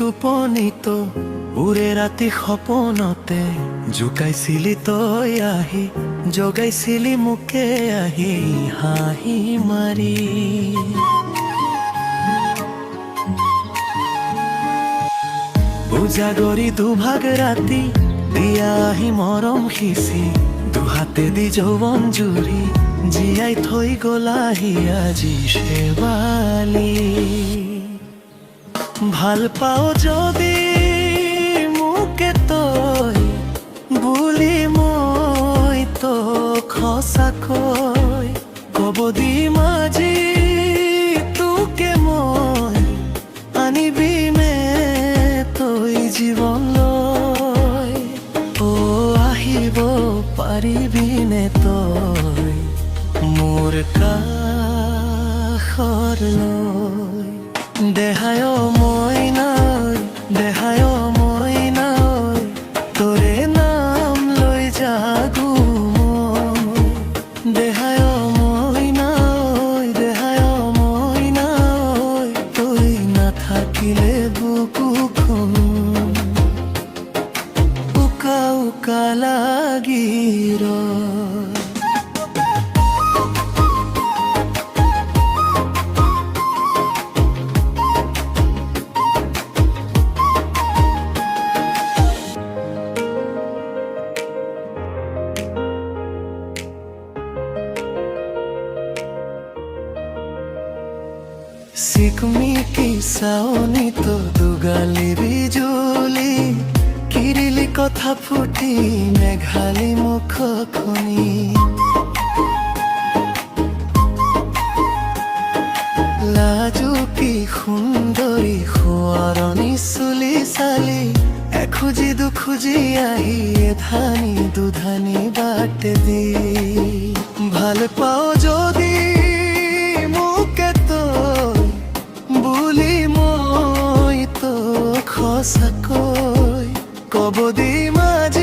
টোপনিত উৰে ৰাতি সপোনতে জোকাইছিলি তই আহি জগাইছিলি মোকে আহি হাঁহি মাৰি উজাগৰি দুভাগ ৰাতি দিয়া আহি মৰম সিঁচি দুহাতে দি যৌৱন জুৰি জীয়াই থৈ গলাহি আজি শেৱালি ভাল পাও যদি মোকে তই বুলি মই তোক সঁচাকৈ কব দিম আজি তোকে মই আনিবিনে তই জীৱনলৈ আহিব পাৰিবিনে তই মোৰ কাষৰলৈ দেহায় মইনাই দেহায় মইনাই তোৰে নাম লৈ জাগো মই দেহায় মইনাই দেহায় মইনাই তই নাথাকিলে বুকুখন উকা উকা লাগি ৰয় চিকমিকি চাৱনিত দুগালি বিজুলি কিৰিলি কথা ফুটি মেঘালি মুখ খনি লাজুকী সুন্দৰী সোঁৱৰণি চুলি চালি এখুজি দুখুজি আহি এধানি দুধানি বাটে দি ভাল পাও যদি মোকে তই বুলি মই তোক সঁচাকৈ কব দিম আজি